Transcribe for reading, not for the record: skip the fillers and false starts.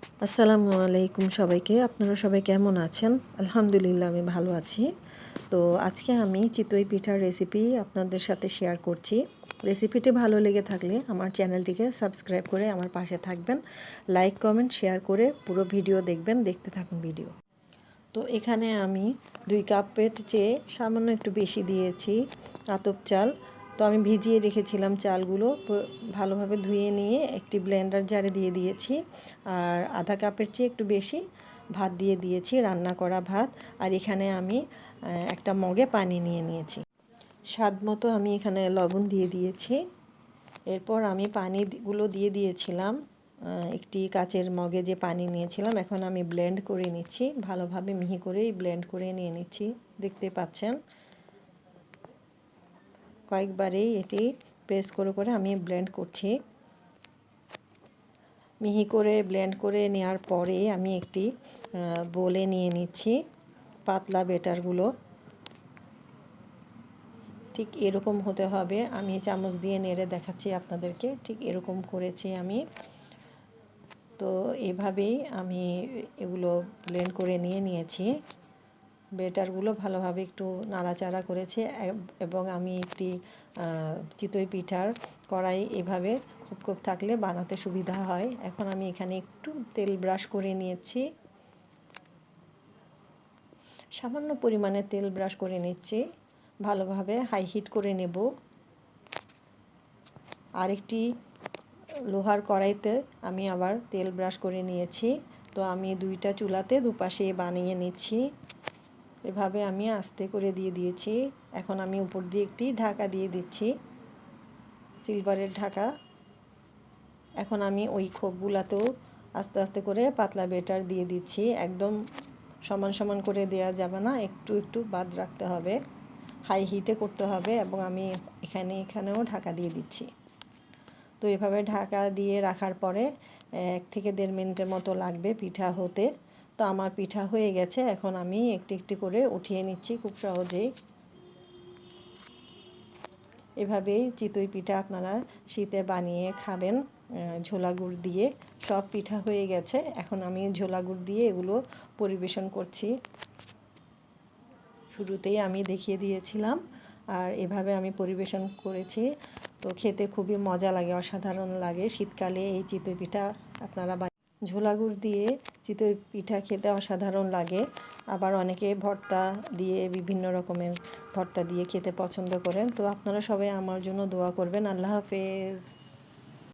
আসসালামু আলাইকুম সবাইকে। আপনারা সবাই কেমন আছেন? আলহামদুলিল্লাহ আমি ভালো আছি। তো আজকে আমি চিতই পিঠার রেসিপি আপনাদের সাথে শেয়ার করছি। রেসিপিটি ভালো লেগে থাকলে আমার চ্যানেলটিকে সাবস্ক্রাইব করে আমার পাশে থাকবেন। লাইক, কমেন্ট, শেয়ার করে পুরো ভিডিও দেখবেন। দেখতে থাকুন ভিডিও। তো এখানে আমি 2 কাপের চেয়ে সামান্য একটু বেশি দিয়েছি আতপ চাল। তো আমি ভিজিয়ে রেখেছিলাম চালগুলো, ভালোভাবে ধুয়ে নিয়ে একটি ব্লেন্ডার জারে দিয়ে দিয়েছি। আর আধা কাপের চেয়ে একটু বেশি ভাত দিয়ে দিয়েছি, রান্না করা ভাত। আর এখানে আমি একটা মগে পানি নিয়ে নিয়েছি। স্বাদ মতো আমি এখানে লবণ দিয়ে দিয়েছি। এরপর আমি পানিগুলো দিয়ে দিয়েছিলাম একটি কাচের মগে যে পানি নিয়েছিলাম। এখন আমি ব্লেন্ড করে নিচ্ছি, ভালোভাবে মিহি করেই ব্লেন্ড করে নিয়ে নিচ্ছি। দেখতে পাচ্ছেন কয়েকবারেই এটি প্রেস করে করে আমি ব্লেন্ড করছি। মিহি করে ব্লেন্ড করে নেওয়ার পরে আমি একটি বোলে নিয়ে নিচ্ছি পাতলা বেটারগুলো। ঠিক এরকম হতে হবে। আমি চামচ দিয়ে নেড়ে দেখাচ্ছি আপনাদেরকে। ঠিক এরকম করেছি আমি। তো এভাবেই আমি এগুলো ব্লেন্ড করে নিয়েছি। বেটারগুলো ভালোভাবে একটু নাড়াচাড়া করেছি এবং আমি একটি চিতই পিঠার কড়াই এভাবে খুব থাকলে বানাতে সুবিধা হয়। এখন আমি এখানে একটু তেল ব্রাশ করে নিয়েছি, সামান্য পরিমাণে তেল ব্রাশ করে নিচ্ছি। ভালোভাবে হাই হিট করে নেব। আরেকটি লোহার কড়াইতে আমি আবার তেল ব্রাশ করে নিয়েছি। তো আমি দুইটা চুলাতে দুপাশে বানিয়ে নিচ্ছি। এভাবে আমি আস্তে করে দিয়ে দিয়েছি। এখন আমি উপর দিয়ে একটি ঢাকা দিয়ে দিচ্ছি, সিলভারের ঢাকা। এখন আমি ওই খোপগুলাতেও আস্তে আস্তে করে পাতলা বেটার দিয়ে দিচ্ছি। একদম সমান সমান করে দেওয়া যাবে না, একটু একটু বাদ রাখতে হবে। হাই হিটে করতে হবে এবং আমি এখানেও ঢাকা দিয়ে দিচ্ছি। তো এভাবে ঢাকা দিয়ে রাখার পরে 1 থেকে 1.5 মিনিটের মতো লাগবে পিঠা হতে। তো আমার পিঠা হয়ে গেছে। এখন আমি একটি একটি করে উঠিয়ে নিচ্ছি খুব সহজেই। এভাবেই চিতই পিঠা আপনারা শীতে বানিয়ে খাবেন ঝোলা গুড় দিয়ে। সব পিঠা হয়ে গেছে। এখন আমি ঝোলা গুড় দিয়ে এগুলো পরিবেশন করছি। শুরুতেই আমি দেখিয়ে দিয়েছিলাম, আর এভাবে আমি পরিবেশন করেছি। তো খেতে খুবই মজা লাগে, অসাধারণ লাগে। শীতকালে এই চিতই পিঠা আপনারা ঝোলা গুড় দিয়ে চিতই পিঠা খেতে অসাধারণ লাগে। আবার অনেকে ভর্তা দিয়ে, বিভিন্ন রকমের ভর্তা দিয়ে খেতে পছন্দ করেন। তো আপনারা সবাই আমার জন্য দোয়া করবেন। আল্লাহ হাফেজ।